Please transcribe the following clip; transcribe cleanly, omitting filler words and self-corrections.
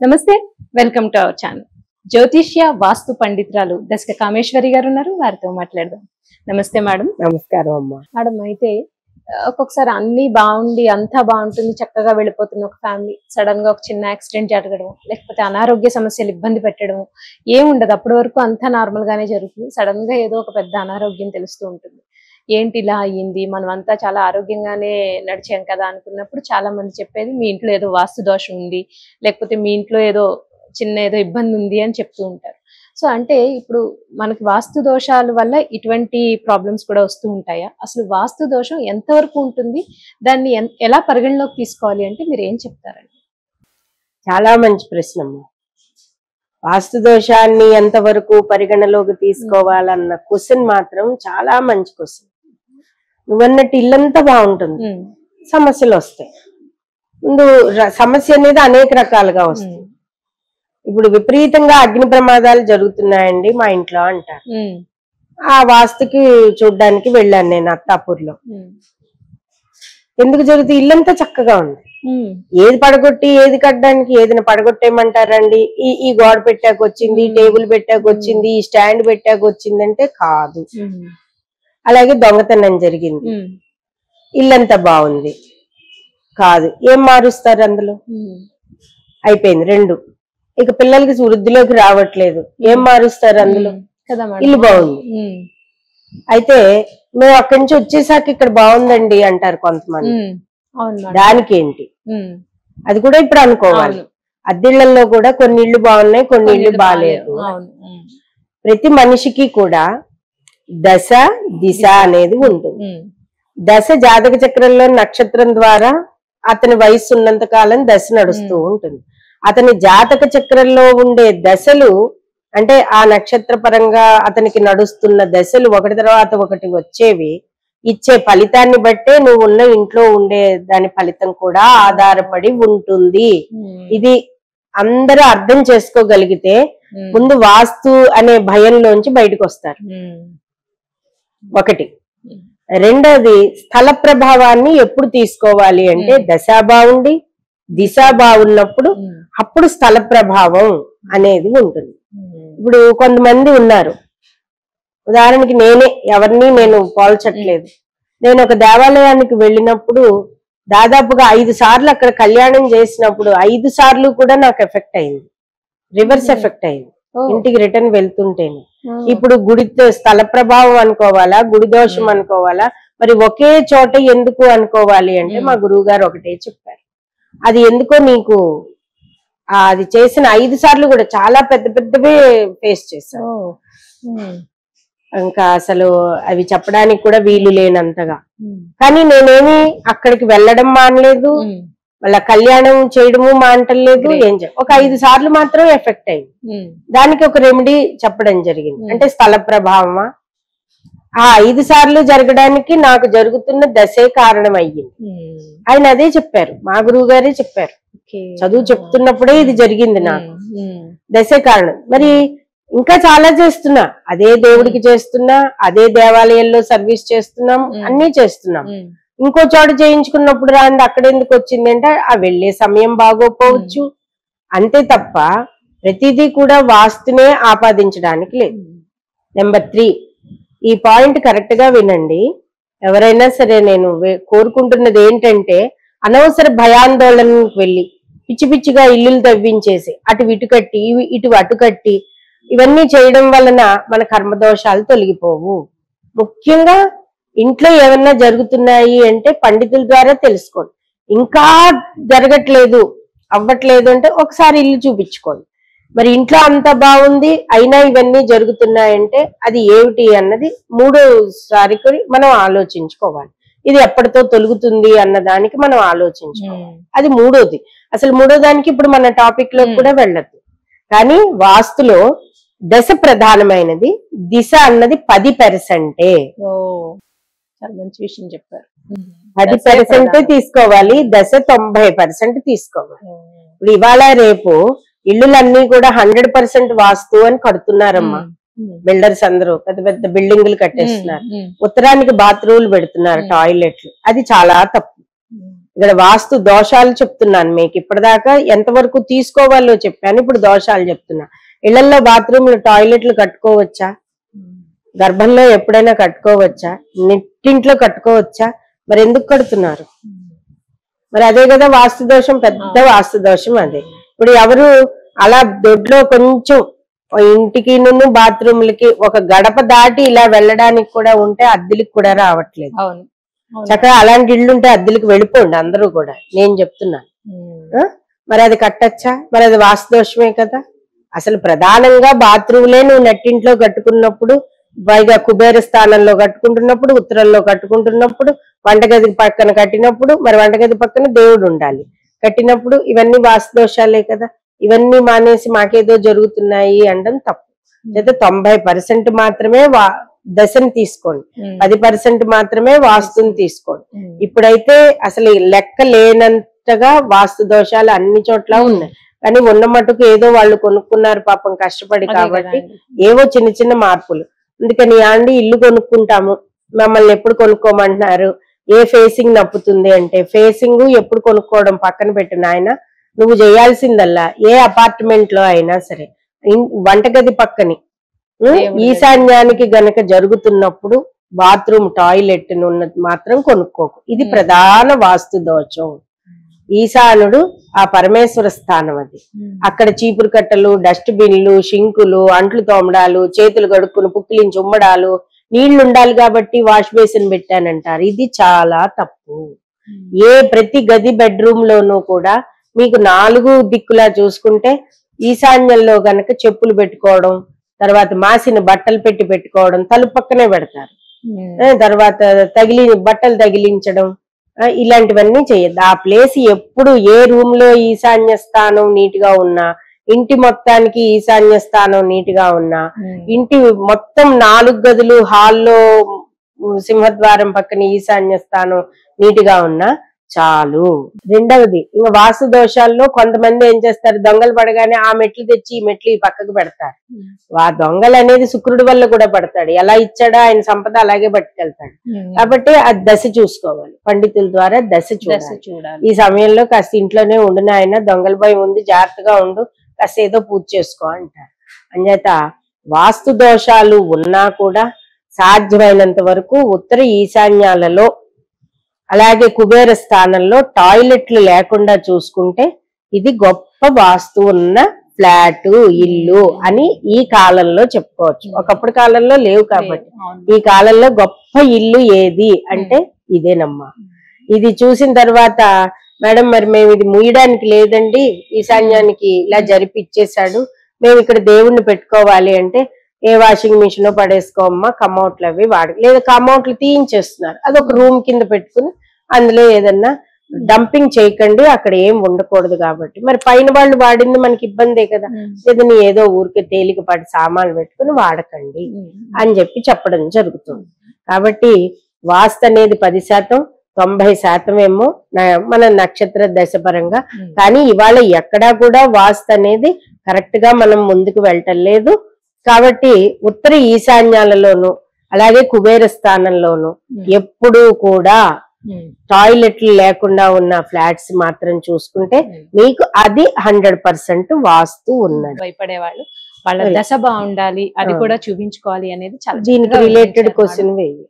నమస్తే, welcome to our channel. జ్యోతిష్య వాస్తు పండితురాలు దశక కామేశ్వరి గారు ఉన్నారు, వారితో మాట్లాడదాం. నమస్తే మేడం. నమస్కారం అమ్మా. మేడం, అయితే ఒక్కొక్కసారి అన్ని బాగుండి అంతా బాగుంటుంది, చక్కగా వెళ్ళిపోతున్న ఒక ఫ్యామిలీ సడన్ గా ఒక చిన్న యాక్సిడెంట్ జరగడం, లేకపోతే అనారోగ్య సమస్యలు ఇబ్బంది పెట్టడం ఏముండదు. అప్పటి వరకు అంతా నార్మల్ గానే జరుగుతుంది. సడన్ గా ఏదో ఒక పెద్ద అనారోగ్యం తెలుస్తూ ఉంటుంది. ఏంటి ఇలా అయ్యింది, మనం అంతా చాలా ఆరోగ్యంగానే నడిచాం కదా అనుకున్నప్పుడు చాలా మంది చెప్పేది మీ ఇంట్లో ఏదో వాస్తు దోషం ఉంది, లేకపోతే మీ ఇంట్లో ఏదో చిన్న ఏదో ఇబ్బంది ఉంది అని చెప్తూ ఉంటారు. సో అంటే ఇప్పుడు మనకి వాస్తు దోషాల వల్ల ఇటువంటి ప్రాబ్లమ్స్ కూడా వస్తూ ఉంటాయా? అసలు వాస్తు దోషం ఎంతవరకు ఉంటుంది, దాన్ని ఎలా పరిగణలోకి తీసుకోవాలి అంటే మీరు ఏం చెప్తారండి? చాలా మంచి ప్రశ్న అమ్మా. వాస్తు దోషాన్ని ఎంతవరకు పరిగణలోకి తీసుకోవాలన్న క్వశ్చన్ మాత్రం చాలా మంచి క్వశ్చన్. నువ్వన్నట్టు ఇల్లంతా బాగుంటుంది, సమస్యలు వస్తాయి. ముందు సమస్య అనేది అనేక రకాలుగా వస్తాయి. ఇప్పుడు విపరీతంగా అగ్ని ప్రమాదాలు జరుగుతున్నాయండి మా ఇంట్లో అంటారు. ఆ వాస్తుకి చూడ్డానికి వెళ్ళాను నేను అత్తాపూర్లో. ఎందుకు జరుగుతుంది? ఇల్లంతా చక్కగా ఉంది, ఏది పడగొట్టి ఏది కట్టడానికి, ఏదైనా పడగొట్టేయమంటారండి? ఈ గోడ పెట్టాక వచ్చింది, టేబుల్ పెట్టాక వచ్చింది, ఈ స్టాండ్ పెట్టాక వచ్చింది అంటే కాదు. అలాగే దొంగతనం జరిగింది, ఇల్లంతా బాగుంది కాదు. ఏం మారుస్తారు అందులో? అయిపోయింది రెండు. ఇక పిల్లలకి వృద్ధిలోకి రావట్లేదు, ఏం మారుస్తారు అందులో? ఇల్లు బాగుంది. అయితే మేము అక్కడి నుంచి వచ్చేసాక ఇక్కడ బాగుందండి అంటారు కొంతమంది. దానికి ఏంటి? అది కూడా ఇప్పుడు అనుకోవాలి. అద్దెళ్లలో కూడా కొన్ని ఇళ్లు బాగున్నాయి, కొన్ని ఇళ్లు బాగాలేదు. ప్రతి మనిషికి కూడా దశ దిశ అనేది ఉంటుంది. దశ జాతక చక్రంలో నక్షత్రం ద్వారా అతని వయసు ఉన్నంత కాలం దశ నడుస్తూ ఉంటుంది. అతని జాతక చక్రంలో ఉండే దశలు అంటే ఆ నక్షత్ర పరంగా అతనికి నడుస్తున్న దశలు ఒకటి తర్వాత ఒకటి వచ్చేవి. ఇచ్చే ఫలితాన్ని బట్టే నువ్వు ఉన్న ఇంట్లో ఉండే దాని ఫలితం కూడా ఆధారపడి ఉంటుంది. ఇది అందరూ అర్థం చేసుకోగలిగితే ముందు వాస్తు అనే భయంలోంచి బయటకు వస్తారు. ఒకటి. రెండోది, స్థల ప్రభావాన్ని ఎప్పుడు తీసుకోవాలి అంటే దశ బాగుండి దిశ బాగున్నప్పుడు అప్పుడు స్థల ప్రభావం అనేది ఉంటుంది. ఇప్పుడు కొంతమంది ఉన్నారు, ఉదాహరణకి ఎవరిని నేను పోల్చట్లేదు. నేను ఒక దేవాలయానికి వెళ్ళినప్పుడు దాదాపుగా 5 సార్లు అక్కడ కళ్యాణం చేసినప్పుడు 5 సార్లు కూడా నాకు ఎఫెక్ట్ అయింది, రివర్స్ ఎఫెక్ట్ అయింది ఇంటికి రిటర్న్ వెళ్తుంటేనే. ఇప్పుడు గుడి స్థల ప్రభావం అనుకోవాలా, గుడి దోషం అనుకోవాలా, మరి ఒకే చోట ఎందుకు అనుకోవాలి అంటే మా గురువు గారు ఒకటే చెప్పారు. అది ఎందుకో నీకు అది చేసిన 5 సార్లు కూడా చాలా పెద్ద పెద్దవే ఫేస్ చేశాను. ఇంకా అసలు అవి చెప్పడానికి కూడా వీలు లేనంతగా. కానీ నేనేమి అక్కడికి వెళ్ళడం మానలేదు, వాళ్ళ కళ్యాణం చేయడము మానటలేదు, ఒక 5 సార్లు మాత్రం ఎఫెక్ట్ అయింది. దానికి ఒక రెమెడీ చెప్పడం జరిగింది. అంటే స్థల ప్రభావమా? ఆ 5 సార్లు జరగడానికి నాకు జరుగుతున్న దశే కారణం అయ్యింది. ఆయన అదే చెప్పారు, మా గురువు గారే చెప్పారు. చదువు చెప్తున్నప్పుడే ఇది జరిగింది నాకు, దశే కారణం. మరి ఇంకా చాలా చేస్తున్నా, అదే దేవుడికి చేస్తున్నా, అదే దేవాలయాల్లో సర్వీస్ చేస్తున్నాం, అన్ని చేస్తున్నాం. ఇంకో చోట చేయించుకున్నప్పుడు రాంది అక్కడ ఎందుకు వచ్చింది అంటే ఆ వెళ్లే సమయం బాగోపోవచ్చు, అంతే తప్ప ప్రతిదీ కూడా వాస్తునే ఆపాదించడానికి లేదు. నెంబర్ 3, ఈ పాయింట్ కరెక్ట్ గా వినండి. ఎవరైనా సరే నేను కోరుకుంటున్నది ఏంటంటే అనవసర భయాందోళనకు వెళ్ళి పిచ్చి పిచ్చిగా ఇల్లులు తవ్వించేసి అటు ఇటు కట్టి ఇటు అటు కట్టి ఇవన్నీ చేయడం వలన మన కర్మదోషాలు తొలగిపోవు. ముఖ్యంగా ఇంట్లో ఏమన్నా జరుగుతున్నాయి అంటే పండితుల ద్వారా తెలుసుకోండి. ఇంకా జరగట్లేదు అవ్వట్లేదు అంటే ఒకసారి ఇల్లు చూపించుకోండి. మరి ఇంట్లో అంత బాగుంది అయినా ఇవన్నీ జరుగుతున్నాయంటే అది ఏమిటి అన్నది మూడోసారి మనం ఆలోచించుకోవాలి. ఇది ఎప్పటితో తొలుగుతుంది అన్న దానికి మనం ఆలోచించుకోవాలి. అది మూడోది. అసలు మూడో దానికి ఇప్పుడు మన టాపిక్ లో కూడా వెళ్ళదు. కానీ వాస్తులో దశ ప్రధానమైనది, దిశ అన్నది 10%. చాలా మంచి విషయం చెప్పారు. 10% తీసుకోవాలి, దశ 90% తీసుకోవాలి. ఇప్పుడు ఇవాళ రేపు ఇల్లులన్నీ కూడా 100% వాస్తు అని కడుతున్నారమ్మా. బిల్డర్స్ అందరూ పెద్ద పెద్ద బిల్డింగులు కట్టేస్తున్నారు, ఉత్తరానికి బాత్రూమ్లు పెడుతున్నారు, టాయిలెట్లు. అది చాలా తప్పు. ఇక్కడ వాస్తు దోషాలు చెప్తున్నాను మీకు. ఇప్పటిదాకా ఎంతవరకు తీసుకోవాలో చెప్పాను, ఇప్పుడు దోషాలు చెప్తున్నా. ఇళ్లలో బాత్రూమ్లు టాయిలెట్లు కట్టుకోవచ్చా? గర్భంలో ఎప్పుడైనా కట్టుకోవచ్చా? నెట్టింట్లో కట్టుకోవచ్చా? మరి ఎందుకు కడుతున్నారు? మరి అదే కదా వాస్తు దోషం, పెద్ద వాస్తు దోషం అదే. ఇప్పుడు ఎవరు అలా దొడ్లో కొంచెం ఇంటికి బాత్రూమ్లకి ఒక గడప దాటి ఇలా వెళ్ళడానికి కూడా ఉంటే అద్దెలకు కూడా రావట్లేదు. చక్కగా అలాంటి ఇళ్ళు ఉంటే అద్దెలకు వెళ్ళిపోండి అందరూ కూడా, నేను చెప్తున్నాను. మరి అది కట్టచ్చా? మరి అది వాస్తు దోషమే కదా. అసలు ప్రధానంగా బాత్రూమ్లే నువ్వు నెట్టింట్లో కట్టుకున్నప్పుడు, పైగా కుబేర స్థానంలో కట్టుకుంటున్నప్పుడు, ఉత్తరంలో కట్టుకుంటున్నప్పుడు, వంటగది పక్కన కట్టినప్పుడు, మరి వంటగది పక్కన దేవుడు ఉండాలి కట్టినప్పుడు, ఇవన్నీ వాస్తు దోషాలే కదా. ఇవన్నీ మానేసి మాకేదో జరుగుతున్నాయి అనడం తప్పు. లేదా 90% మాత్రమే దశని తీసుకోండి, 10% మాత్రమే వాస్తుని తీసుకోండి. ఇప్పుడైతే అసలు లెక్క లేనంతగా వాస్తు దోషాలు అన్ని చోట్ల ఉన్నాయి. కానీ ఉన్న మటుకు ఏదో వాళ్ళు కొనుక్కున్నారు పాపం కష్టపడి, కాబట్టి ఏవో చిన్న చిన్న మార్పులు. అందుకని అండి ఇల్లు కొనుక్కుంటాము, మమ్మల్ని ఎప్పుడు కొనుక్కోమంటున్నారు, ఏ ఫేసింగ్ నప్పుతుంది అంటే, ఫేసింగ్ ఎప్పుడు కొనుక్కోవడం పక్కన పెట్టిన ఆయన, నువ్వు చేయాల్సిందల్లా ఏ అపార్ట్మెంట్ లో అయినా సరే వంటగది పక్కని ఈశాన్యానికి గనక జరుగుతున్నప్పుడు బాత్రూమ్ టాయిలెట్ ఉన్నది మాత్రం కొనుక్కోకు. ఇది ప్రధాన వాస్తు దోషం. ఈశానుడు ఆ పరమేశ్వర స్థానం అది. అక్కడ చీపురు కట్టలు, డస్ట్ బిన్లు, షింకులు, అంట్లు తోమడాలు, చేతులు కడుక్కుని పుక్కిలించి ఉమ్మడాలు, నీళ్లు ఉండాలి కాబట్టి వాష్ బేసిన్ పెట్టానంటారు. ఇది చాలా తప్పు. ప్రతి గది బెడ్రూమ్ లోనూ కూడా మీకు 4 దిక్కులా చూసుకుంటే ఈశాన్యంలో గనక చెప్పులు పెట్టుకోవడం, తర్వాత మాసిన బట్టలు పెట్టుకోవడం, తలుపు పక్కనే పెడతారు. తర్వాత బట్టలు తగిలించడం, ఇలాంటివన్నీ చేయద్దు. ఆ ప్లేస్ ఎప్పుడు ఏ రూమ్ లో ఈశాన్య స్థానం నీట్ గా ఉన్నా, ఇంటి మొత్తానికి ఈశాన్య స్థానం నీట్ గా ఉన్నా, ఇంటి మొత్తం 4 గదులు హాల్లో సింహద్వారం పక్కన ఈశాన్య స్థానం నీట్ గా ఉన్నా చాలు. రెండవది, ఇంకా వాస్తు దోషాల్లో కొంతమంది ఏం చేస్తారు, దొంగలు పడగానే ఆ మెట్లు తెచ్చి ఈ మెట్లు ఈ పక్కకు పెడతారు. దొంగలు అనేది శుక్రుడి వల్ల కూడా పడతాడు, ఎలా ఇచ్చాడో ఆయన సంపద అలాగే పట్టుకెళ్తాడు. కాబట్టి ఆ దశ చూసుకోవాలి, పండితుల ద్వారా దశ చూడాలి. ఈ సమయంలో కాస్త ఇంట్లోనే ఉండిన ఆయన దొంగల భయం ఉంది, జాగ్రత్తగా ఉండు, కాస్త ఏదో పూజ చేసుకో అంటారు. అంచేత వాస్తు దోషాలు ఉన్నా కూడా సాధ్యమైనంత వరకు ఉత్తర ఈశాన్యాలలో, అలాగే కుబేర స్థానంలో టాయిలెట్లు లేకుండా చూసుకుంటే ఇది గొప్ప వాస్తు ఉన్న ఫ్లాట్, ఇల్లు అని ఈ కాలంలో చెప్పుకోవచ్చు. ఒకప్పుడు కాలంలో లేవు కాబట్టి ఈ కాలంలో గొప్ప ఇల్లు ఏది అంటే ఇదేనమ్మా. ఇది చూసిన తర్వాత మేడం మరి మేము ఇది ముయ్యడానికి లేదండి, ఈశాన్యానికి ఇలా జరిపి ఇచ్చేసాడు, మేము ఇక్కడ దేవుణ్ణి పెట్టుకోవాలి అంటే, ఏ వాషింగ్ మిషన్ పడేసుకోమ్మా, కమౌట్లు అవి లేదా కమౌట్లు తీయించేస్తున్నారు, అదొక రూమ్ కింద పెట్టుకుని అందులో ఏదన్నా డంపింగ్ చేయకండి, అక్కడ ఏం ఉండకూడదు. కాబట్టి మరి పైన వాళ్ళు వాడింది మనకి ఇబ్బందే కదా, లేదని ఏదో ఊరికే తేలికపాటి సామాన్లు పెట్టుకుని వాడకండి అని చెప్పడం జరుగుతుంది. కాబట్టి వాస్తు అనేది 10%, 90% ఏమో మన నక్షత్ర దశ పరంగా. కానీ ఇవాళ ఎక్కడా కూడా వాస్తు అనేది కరెక్ట్ గా మనం ముందుకు వెళ్ళటం లేదు. కాబట్టి ఉత్తర ఈశాన్యాలలోను అలాగే కుబేర స్థానంలోను ఎప్పుడూ కూడా టాయిలెట్లు లేకుండా ఉన్న ఫ్లాట్స్ మాత్రం చూసుకుంటే మీకు అది 100% వాస్తు ఉన్నది. భయపడేవాళ్ళు వాళ్ళ దశ బాగుండాలి, అది కూడా చూపించుకోవాలి అనేది చాలా దీనికి రిలేటెడ్ క్వశ్చన్ వేయి.